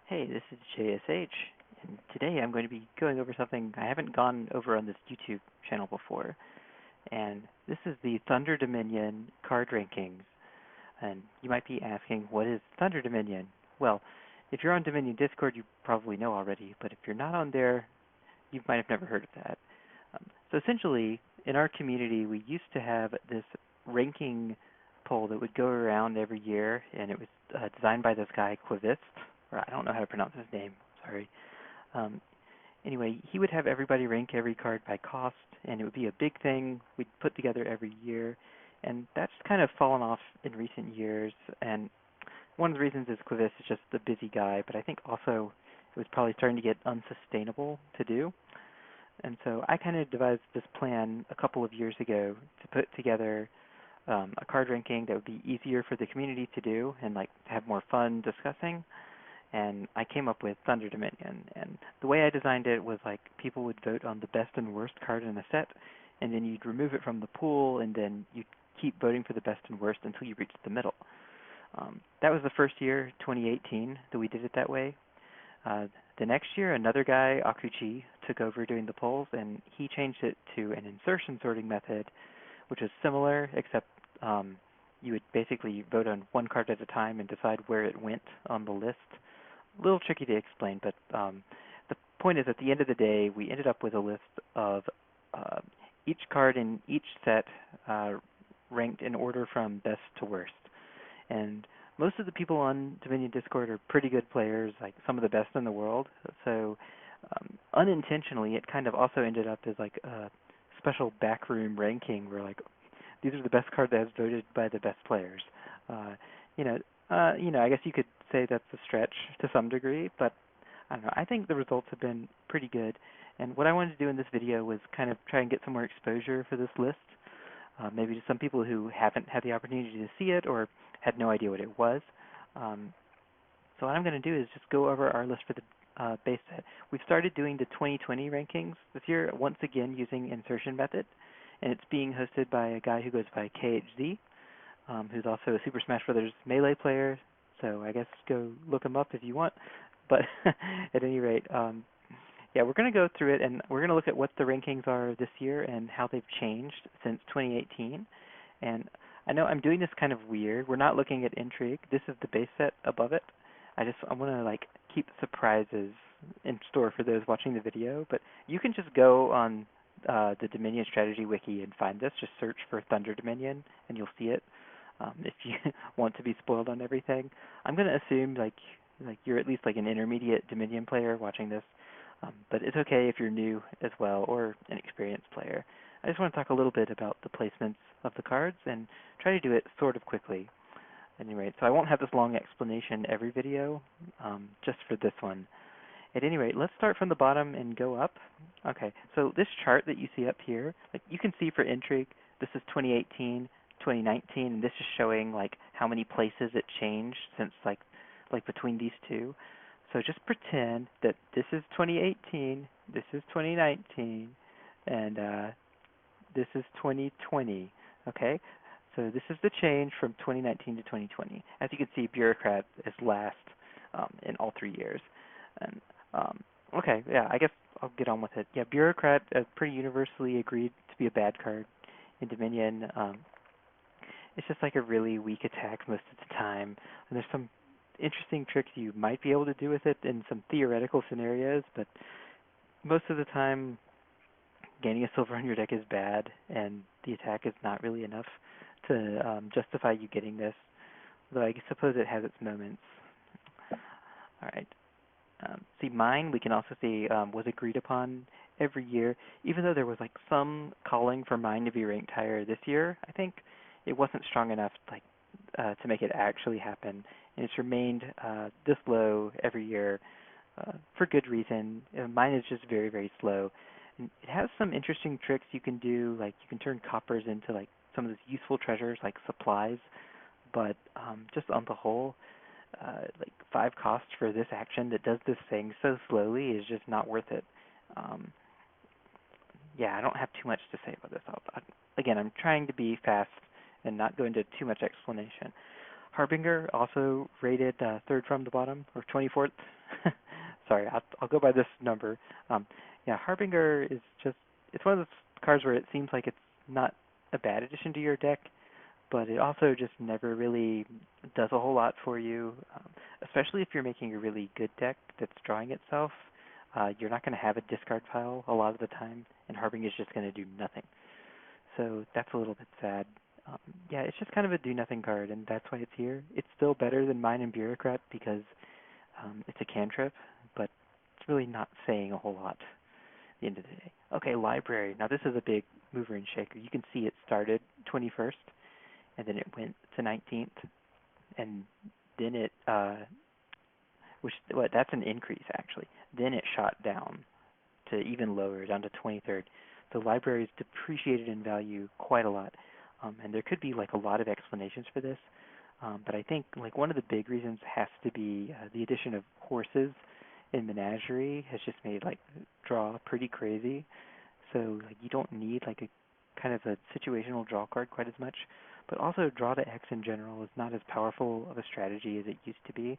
Hey, this is JSH, and today I'm going to be going over something I haven't gone over on this YouTube channel before, and this is the ThunderDominion card rankings. And you might be asking, what is ThunderDominion? Well, if you're on Dominion Discord, you probably know already, but if you're not on there, you might have never heard of that. So essentially, in our community, we used to have this ranking poll that would go around every year, and it was designed by this guy, Quivist, or I don't know how to pronounce his name, sorry. Um, anyway, he would have everybody rank every card by cost, and it would be a big thing we'd put together every year, and that's kind of fallen off in recent years, and one of the reasons is Quivist is just a busy guy, but I think also it was probably starting to get unsustainable to do. And so I kind of devised this plan a couple of years ago to put together a card ranking that would be easier for the community to do and like have more fun discussing. And I came up with ThunderDominion. And the way I designed it was like people would vote on the best and worst card in a set, and then you'd remove it from the pool, and then you'd keep voting for the best and worst until you reached the middle. That was the first year, 2018, that we did it that way. The next year, another guy, Akuchi, took over doing the polls, and he changed it to an insertion sorting method, which is similar, except you would basically vote on one card at a time and decide where it went on the list. A little tricky to explain, but the point is, at the end of the day, we ended up with a list of each card in each set ranked in order from best to worst. And most of the people on Dominion Discord are pretty good players, like some of the best in the world. So unintentionally, it kind of also ended up as like a special backroom ranking where like these are the best cards as voted by the best players. Uh, you know, I guess you could say that's a stretch to some degree, but I don't know. I think the results have been pretty good. And what I wanted to do in this video was kind of try and get some more exposure for this list, maybe to some people who haven't had the opportunity to see it or had no idea what it was. So what I'm going to do is just go over our list for the base set. We've started doing the 2020 rankings this year, once again using insertion method, and it's being hosted by a guy who goes by KHZ, who's also a Super Smash Bros. Melee player, so I guess go look him up if you want. But at any rate, yeah, we're going to go through it, and we're going to look at what the rankings are this year and how they've changed since 2018. And I know I'm doing this kind of weird. We're not looking at intrigue. This is the base set above it. I want to like keep surprises in store for those watching the video. But you can just go on the Dominion Strategy Wiki and find this. Just search for ThunderDominion, and you'll see it. If you want to be spoiled on everything, I'm going to assume like you're at least like an intermediate Dominion player watching this. But it's okay if you're new as well or an experienced player. I just want to talk a little bit about the placements of the cards and try to do it sort of quickly. At any rate, so I won't have this long explanation every video, just for this one. At any rate, let's start from the bottom and go up. Okay, so this chart that you see up here, like you can see for intrigue, this is 2018, 2019, and this is showing like how many places it changed since like between these two. So just pretend that this is 2018, this is 2019, and this is 2020, okay? So this is the change from 2019 to 2020. As you can see, Bureaucrat is last in all 3 years. And okay, yeah, I guess I'll get on with it. Yeah, Bureaucrat is pretty universally agreed to be a bad card in Dominion. It's just like a really weak attack most of the time. And there's some interesting tricks you might be able to do with it in some theoretical scenarios, but most of the time gaining a silver on your deck is bad, and the attack is not really enough to justify you getting this, though I suppose it has its moments. All right. See, mine, we can also see, was agreed upon every year, even though there was like some calling for mine to be ranked higher this year. I think it wasn't strong enough like to make it actually happen, and it's remained this low every year for good reason. Mine is just very, very slow. And it has some interesting tricks you can do, like you can turn coppers into like some of these useful treasures like supplies, but just on the whole, like 5 costs for this action that does this thing so slowly is just not worth it. Yeah, I don't have too much to say about this. Again, I'm trying to be fast and not go into too much explanation. Harbinger also rated 3rd from the bottom, or 24th. sorry, I'll go by this number. Um, yeah, Harbinger is just, it's one of those cards where it seems like it's not a bad addition to your deck, but it also just never really does a whole lot for you, especially if you're making a really good deck that's drawing itself. You're not going to have a discard pile a lot of the time, and Harbinger is just going to do nothing. So that's a little bit sad. Um, yeah, it's just kind of a do-nothing card, and that's why it's here. It's still better than Mine and Bureaucrat because it's a cantrip, but it's really not saying a whole lot at the end of the day. Okay, Library. Now this is a big mover and shaker. You can see it started 21st, and then it went to 19th, and then it, that's an increase actually. Then it shot down to even lower, down to 23rd. The library is depreciated in value quite a lot, and there could be like a lot of explanations for this. But I think like one of the big reasons has to be the addition of horses in Menagerie has just made like draw pretty crazy. So like you don't need like a kind of a situational draw card quite as much. But also draw to X in general is not as powerful of a strategy as it used to be.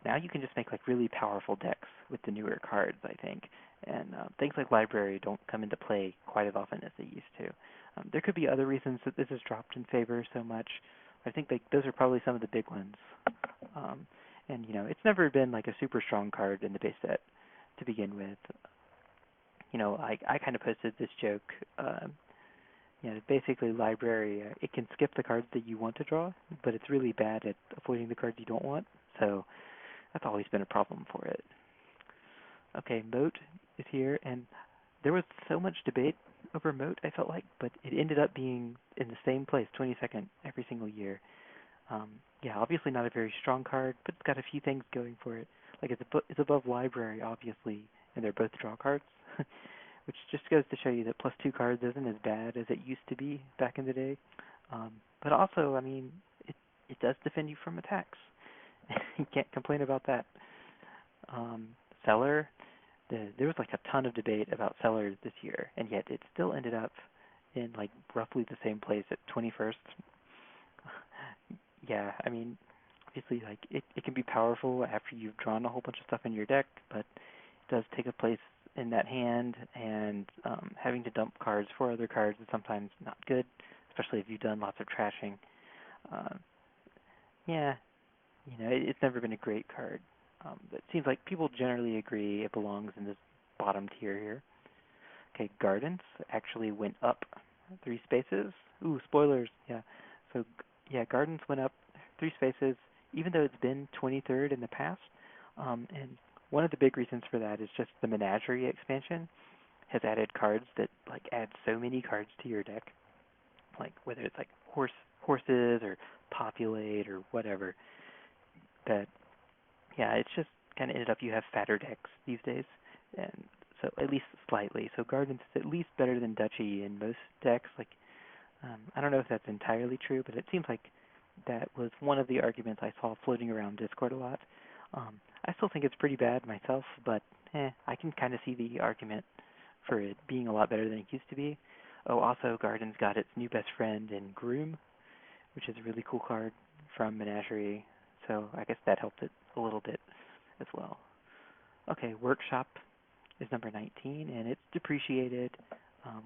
Now you can just make like really powerful decks with the newer cards, I think. And things like Library don't come into play quite as often as they used to. There could be other reasons that this has dropped in favor so much. I think like those are probably some of the big ones. And you know, it's never been like a super strong card in the base set to begin with. You know, I kind of posted this joke. You know, basically Library, it can skip the cards that you want to draw, but it's really bad at avoiding the cards you don't want. So that's always been a problem for it. Okay, Moat is here, and there was so much debate over Moat, I felt like, but it ended up being in the same place, 22nd, every single year. Yeah, obviously not a very strong card, but it's got a few things going for it. Like it's above Library, obviously, and they're both draw cards, which just goes to show you that +2 cards isn't as bad as it used to be back in the day. But also, I mean, it does defend you from attacks. You can't complain about that. Cellar, there was like a ton of debate about Cellar this year, and yet it still ended up in like roughly the same place at 21st. Yeah, I mean, obviously like it can be powerful after you've drawn a whole bunch of stuff in your deck, but it does take a place in that hand, and having to dump cards for other cards is sometimes not good, especially if you've done lots of trashing. Yeah, you know, it's never been a great card. It seems like people generally agree it belongs in this bottom tier here. Okay, Gardens actually went up 3 spaces. Ooh, spoilers. Yeah. So, yeah, Gardens went up 3 spaces, even though it's been 23rd in the past. And one of the big reasons for that is just the Menagerie expansion has added cards that like add so many cards to your deck, like whether it's like horses or populate or whatever. That yeah, it's just kind of ended up you have fatter decks these days, and so at least slightly. So Gardens is at least better than Duchy in most decks. Like I don't know if that's entirely true, but it seems like that was one of the arguments I saw floating around Discord a lot. I still think it's pretty bad myself, but I can kind of see the argument for it being a lot better than it used to be. Oh, also Gardens got its new best friend in Groom, which is a really cool card from Menagerie. So I guess that helped it a little bit as well. Okay, Workshop is number 19, and it's depreciated.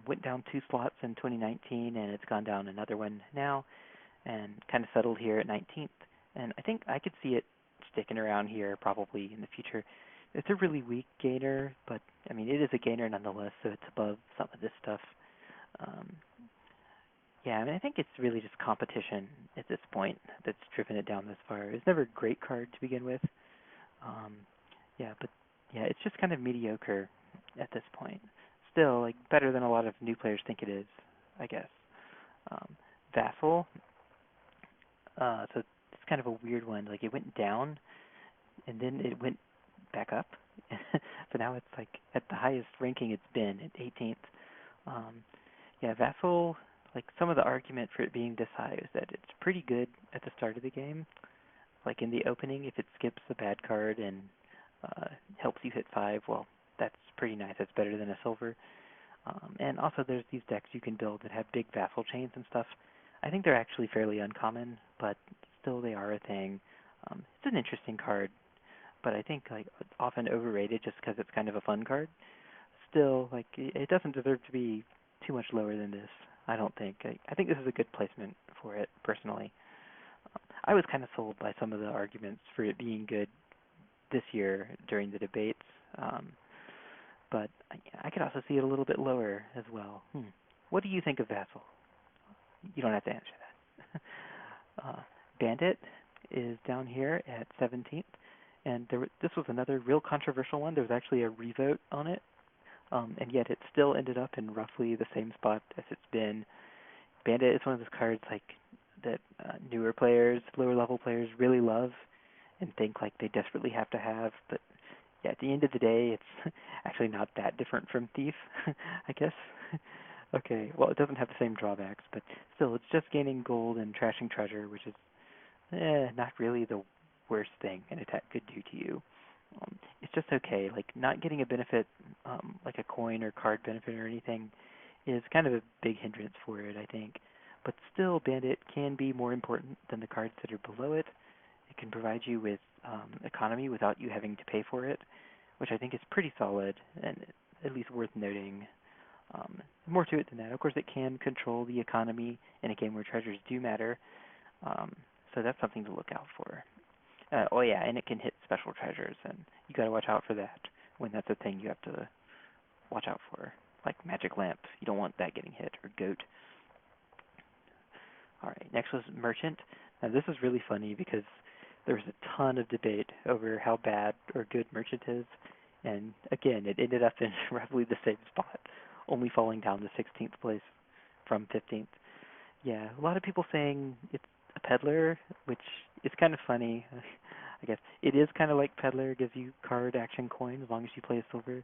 Went down 2 slots in 2019, and it's gone down another one now, and kind of settled here at 19th. And I think I could see it sticking around here probably in the future. It's a really weak gainer, but I mean it is a gainer nonetheless, so it's above some of this stuff. Yeah, I mean I think it's really just competition at this point that's driven it down this far. It's never a great card to begin with. Yeah, but yeah, it's just kind of mediocre at this point. Still, like better than a lot of new players think it is, I guess. Vassal, so it's kind of a weird one. Like it went down, and then it went back up. So now it's like at the highest ranking it's been at 18th. Yeah, Vassal, like some of the argument for it being this high is that it's pretty good at the start of the game. Like in the opening, if it skips a bad card and helps you hit 5, well, that's pretty nice. That's better than a silver. And also there's these decks you can build that have big Vassal chains and stuff. I think they're actually fairly uncommon, but still they are a thing. It's an interesting card, but I think like it's often overrated just because it's kind of a fun card. Still, like it doesn't deserve to be too much lower than this. I don't think. I think this is a good placement for it personally. I was kind of sold by some of the arguments for it being good this year during the debates, but I could also see it a little bit lower as well. What do you think of Vassal? You don't have to answer that. Bandit is down here at 17th, and this was another real controversial one. There was actually a revote on it, and yet it still ended up in roughly the same spot as it's been. Bandit is one of those cards like that newer players, lower level players really love and think like they desperately have to have, but yeah, at the end of the day, it's actually not that different from Thief, I guess. Okay, well, it doesn't have the same drawbacks, but still, it's just gaining gold and trashing treasure, which is not really the worst thing an attack could do to you. It's just okay. Like, not getting a benefit, like a coin or card benefit or anything, is kind of a big hindrance for it, I think. But still, Bandit can be more important than the cards that are below it. It can provide you with economy without you having to pay for it, which I think is pretty solid and at least worth noting. More to it than that. Of course, it can control the economy in a game where treasures do matter, so that's something to look out for. Oh yeah, and it can hit special treasures, and you got to watch out for that when that's a thing you have to watch out for, like Magic Lamp. You don't want that getting hit, or Goat. All right, next was Merchant. Now this is really funny because there was a ton of debate over how bad or good Merchant is, and again, it ended up in roughly the same spot, only falling down to 16th place from 15th. Yeah, a lot of people saying it's a peddler, which is kind of funny. I guess it is kind of like peddler, gives you card action coin as long as you play a silver.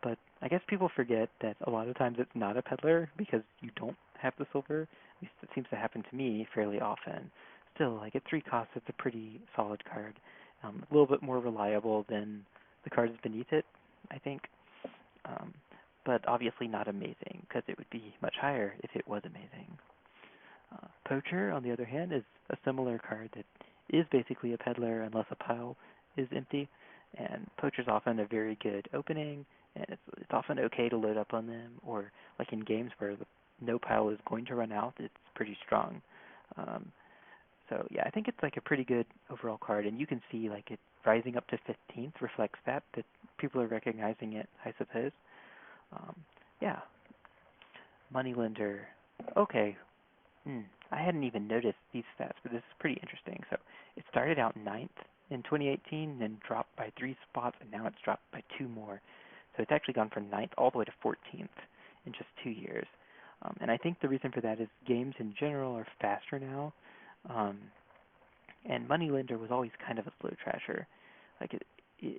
But I guess people forget that a lot of times it's not a peddler because you don't have the silver. At least it seems to happen to me fairly often. Still, like at 3 costs, it's a pretty solid card. A little bit more reliable than the cards beneath it, I think. But obviously not amazing because it would be much higher if it was amazing. Poacher, on the other hand, is a similar card that is basically a peddler unless a pile is empty. And Poacher's often a very good opening, and it's often okay to load up on them, or like in games where no pile is going to run out, it's pretty strong. So yeah, I think it's like a pretty good overall card, and you can see like it rising up to 15th reflects that people are recognizing it, I suppose. Yeah. Moneylender. Okay. I hadn't even noticed these stats, but this is pretty interesting. So it started out 9th in 2018, then dropped by 3 spots, and now it's dropped by 2 more. So it's actually gone from 9th all the way to 14th in just 2 years. And I think the reason for that is games in general are faster now. And Moneylender was always kind of a slow trasher. Like it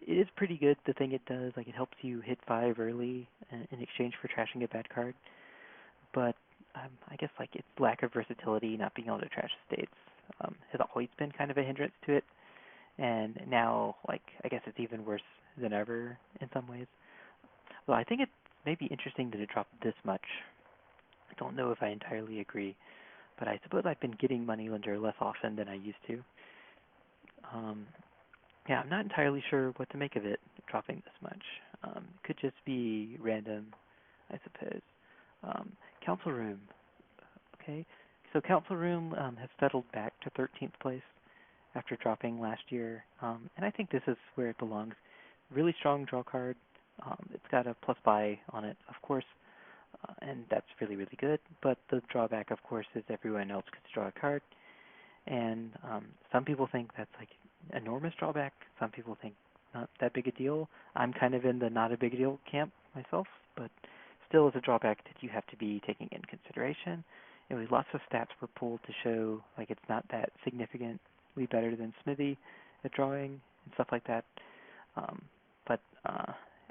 is pretty good, the thing it does. Like it helps you hit 5 early in exchange for trashing a bad card. But I guess like its lack of versatility, not being able to trash states, has always been kind of a hindrance to it. And now, like, I guess it's even worse than ever in some ways. Well, I think it's maybe interesting that it dropped this much. I don't know if I entirely agree, but I suppose I've been getting Moneylender less often than I used to. Yeah, I'm not entirely sure what to make of it dropping this much. It could just be random, I suppose. Council Room. Okay, so Council Room has settled back to 13th place after dropping last year, and I think this is where it belongs. Really strong draw card. It's got a plus buy on it, of course, and that's really, really good. But the drawback, of course, is everyone else gets to draw a card, and some people think that's like enormous drawback. Some people think not that big a deal. I'm kind of in the not a big deal camp myself, but still is a drawback that you have to be taking in consideration. Anyway, lots of stats were pulled to show like it's not that significantly better than Smithy at drawing and stuff like that. But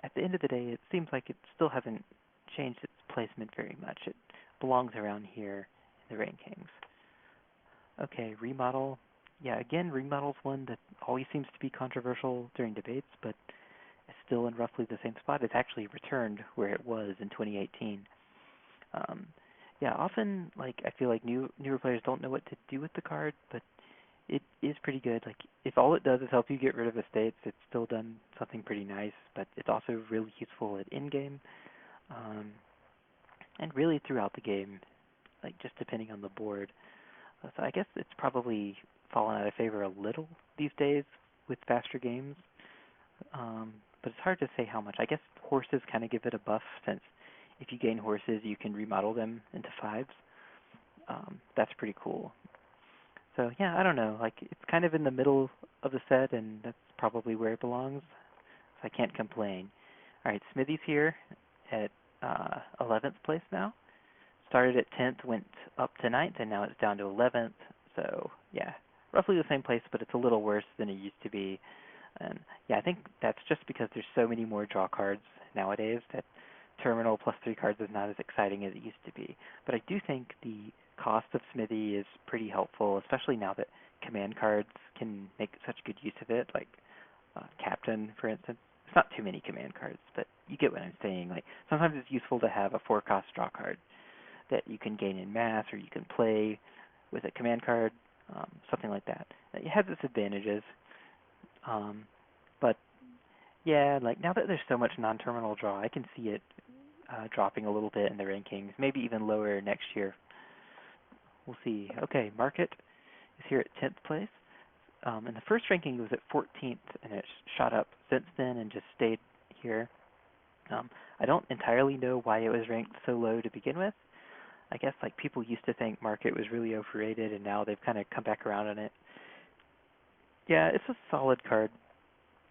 at the end of the day, it seems like it still hasn't changed its placement very much. It belongs around here in the rankings. Okay, Remodel. Yeah, again, Remodel's one that always seems to be controversial during debates, but it's still in roughly the same spot. It's actually returned where it was in 2018. Yeah, often, like, I feel like newer players don't know what to do with the card, but it is pretty good. Like, if all it does is help you get rid of estates, it's still done something pretty nice, but it's also really useful at in-game, um, and really throughout the game, like, just depending on the board. So I guess it's probably fallen out of favor a little these days with faster games, but it's hard to say how much. I guess horses kind of give it a buff, since if you gain horses, you can remodel them into fives. That's pretty cool. So yeah, I don't know. Like, it's kind of in the middle of the set, and that's probably where it belongs. So I can't complain. All right, Smithy's here at 11th place now. Started at 10th, went up to 9th, and now it's down to 11th. So yeah, roughly the same place, but it's a little worse than it used to be. And yeah, I think that's just because there's so many more draw cards nowadays that terminal plus 3 cards is not as exciting as it used to be. But I do think the cost of Smithy is pretty helpful, especially now that command cards can make such good use of it, like Captain, for instance. It's not too many command cards, but you get what I'm saying. Like, sometimes it's useful to have a 4-cost draw card that you can gain in mass, or you can play with a command card, something like that. It has its advantages, but yeah, like, now that there's so much non-terminal draw, I can see it dropping a little bit in the rankings, maybe even lower next year. We'll see. Okay, Market is here at 10th place. In the first ranking, it was at 14th, and it shot up since then and just stayed here. I don't entirely know why it was ranked so low to begin with. I guess, like, people used to think Market was really overrated, and now they've kind of come back around on it. Yeah, it's a solid card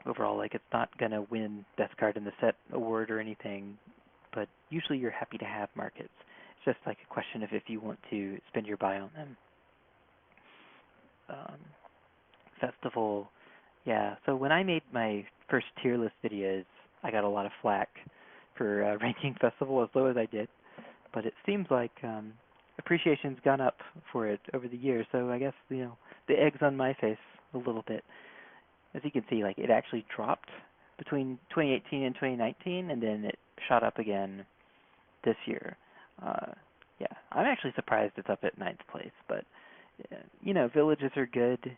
overall. Like, it's not going to win Best Card in the Set award or anything, but usually you're happy to have Markets. It's just like a question of if you want to spend your buy on them. Festival, yeah. So when I made my first tier list videos, I got a lot of flack for ranking Festival as low as I did. But it seems like appreciation's gone up for it over the years. So I guess, the egg's on my face a little bit. As you can see, like, it actually dropped between 2018 and 2019, and then it shot up again this year. Yeah, I'm actually surprised it's up at 9th place. But villages are good,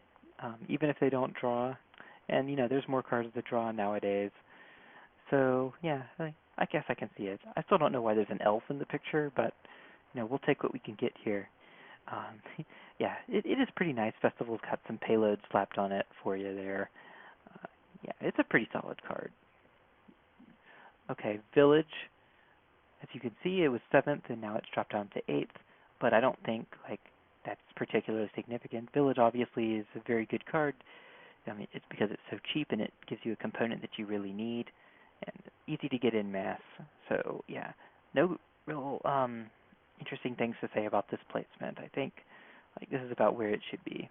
even if they don't draw. And there's more cards to draw nowadays. So yeah, I guess I can see it. I still don't know why there's an elf in the picture, but we'll take what we can get here. Yeah, it is pretty nice. Festival's got some payload slapped on it for you there. Yeah, it's a pretty solid card. Okay, Village. As you can see, it was 7th, and now it's dropped down to 8th. But I don't think, like, that's particularly significant. Village obviously is a very good card. I mean, it's because it's so cheap, and it gives you a component that you really need, and easy to get in mass. So yeah, no real interesting things to say about this placement. I think, like, this is about where it should be.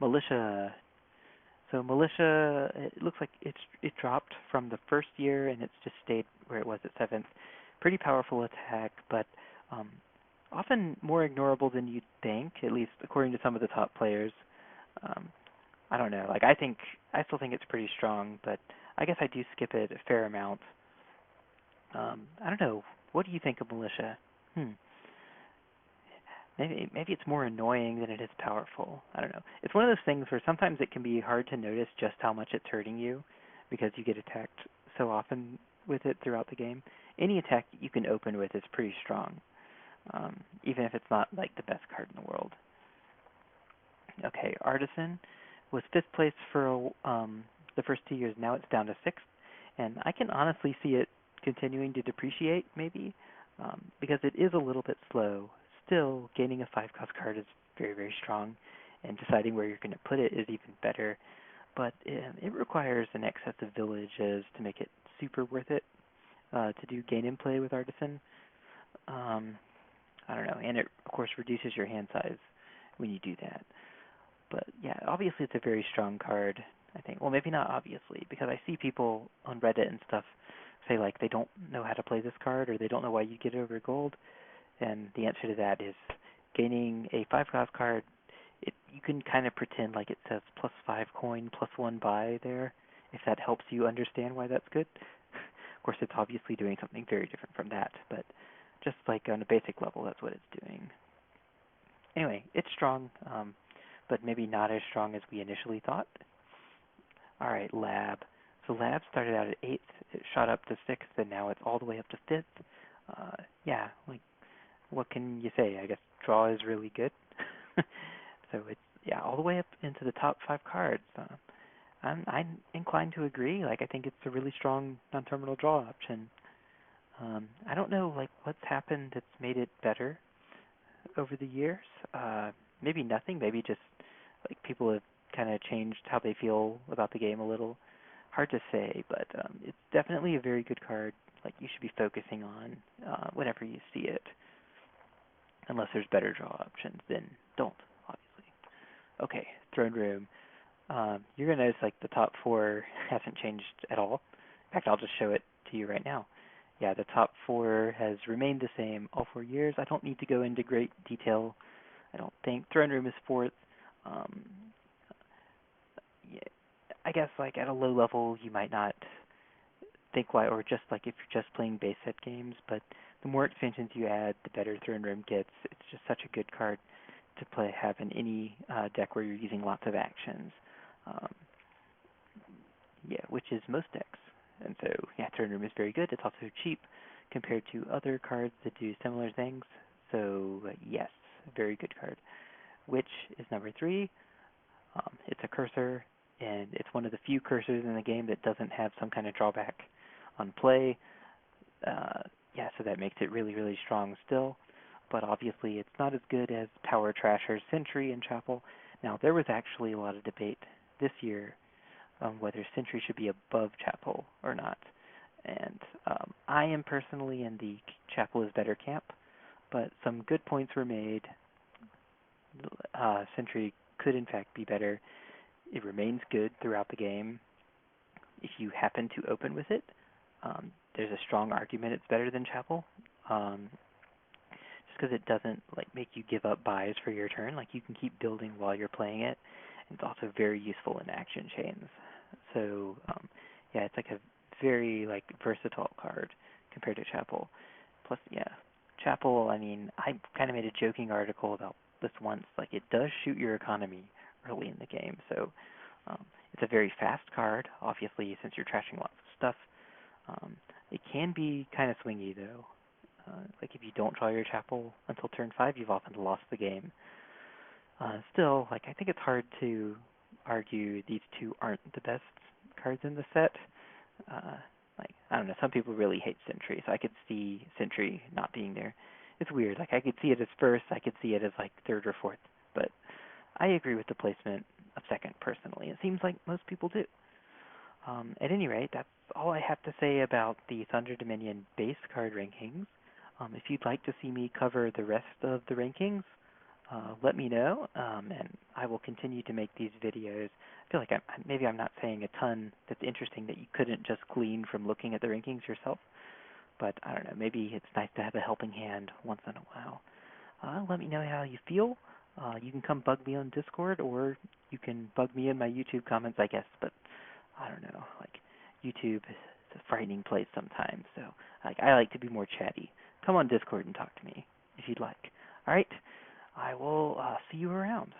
Militia. So Militia, it looks like it dropped from the first year, and it's just stayed where it was at 7th. Pretty powerful attack, but often more ignorable than you'd think, at least according to some of the top players. I don't know. Like, I still think it's pretty strong, but I guess I do skip it a fair amount. I don't know. What do you think of Militia? Maybe it's more annoying than it is powerful. I don't know. It's one of those things where sometimes it can be hard to notice just how much it's hurting you, because you get attacked so often with it throughout the game. Any attack you can open with is pretty strong, even if it's not, like, the best card in the world. Okay, Artisan was 5th place for the first 2 years. Now it's down to 6th, and I can honestly see it continuing to depreciate, maybe, because it is a little bit slow. Still, gaining a 5-cost card is very, very strong, and deciding where you're going to put it is even better. But it requires an excess of villages to make it super worth it to do gain and play with Artisan. I don't know, and it, of course, reduces your hand size when you do that. But yeah, obviously it's a very strong card, I think. Well, maybe not obviously, because I see people on Reddit and stuff say, like, they don't know how to play this card, or they don't know why you get it over gold. And the answer to that is, gaining a 5-cost card, you can kind of pretend like it says +5 coin, +1 buy there, if that helps you understand why that's good. Of course, it's obviously doing something very different from that, but just like on a basic level, that's what it's doing. Anyway, it's strong, but maybe not as strong as we initially thought. All right, Lab. So Lab started out at 8th, it shot up to 6th, and now it's all the way up to 5th. Yeah, like, what can you say? I guess draw is really good. So it's, yeah, all the way up into the top 5 cards. I'm inclined to agree. Like, I think it's a really strong non-terminal draw option. I don't know, like, what's happened that's made it better over the years. Maybe nothing. Maybe just, like, people have kind of changed how they feel about the game a little. Hard to say, but it's definitely a very good card. Like, you should be focusing on whenever you see it. Unless there's better draw options, then don't, obviously. Okay, Throne Room. You're going to notice, like, the top 4 hasn't changed at all. In fact, I'll just show it to you right now. Yeah, the top 4 has remained the same all 4 years. I don't need to go into great detail, I don't think. Throne Room is 4th. Yeah, I guess, like, at a low level, you might not think why, or just, like, if you're just playing base set games, but the more expansions you add, the better Throne Room gets. It's just such a good card to have in any deck where you're using lots of actions. Yeah, which is most decks. And so, yeah, Throne Room is very good. It's also cheap compared to other cards that do similar things. So, yes, very good card. Witch is number 3. It's a cursor, and it's one of the few cursors in the game that doesn't have some kind of drawback on play. Yeah, so that makes it really, really strong still. But obviously it's not as good as Power Trasher, Sentry, and Chapel. Now, there was actually a lot of debate this year on whether Sentry should be above Chapel or not. And I am personally in the Chapel is better camp, but some good points were made. Sentry could in fact be better. It remains good throughout the game. If you happen to open with it, there's a strong argument it's better than Chapel. Just because it doesn't, like, make you give up buys for your turn. Like, you can keep building while you're playing it. And it's also very useful in action chains. So, yeah, it's like a very, like, versatile card compared to Chapel. Plus, yeah, Chapel, I mean, I kind of made a joking article about this once. Like, it does shoot your economy early in the game. So, it's a very fast card, obviously, since you're trashing lots of stuff. It can be kind of swingy, though. Like, if you don't draw your Chapel until turn 5, you've often lost the game. Still, like, I think it's hard to argue these two aren't the best cards in the set. Like, I don't know, some people really hate Sentry, so I could see Sentry not being there. It's weird. Like, I could see it as 1st, I could see it as, like, 3rd or 4th, but I agree with the placement of 2nd, personally. It seems like most people do. At any rate, that's all I have to say about the ThunderDominion base card rankings. If you'd like to see me cover the rest of the rankings, let me know, and I will continue to make these videos. I feel like maybe I'm not saying a ton that's interesting that you couldn't just glean from looking at the rankings yourself, but I don't know, maybe it's nice to have a helping hand once in a while. Let me know how you feel. You can come bug me on Discord, or you can bug me in my YouTube comments, I guess, but I don't know, like, YouTube is a frightening place sometimes, so like, I like to be more chatty. Come on Discord and talk to me if you'd like. All right, I will see you around.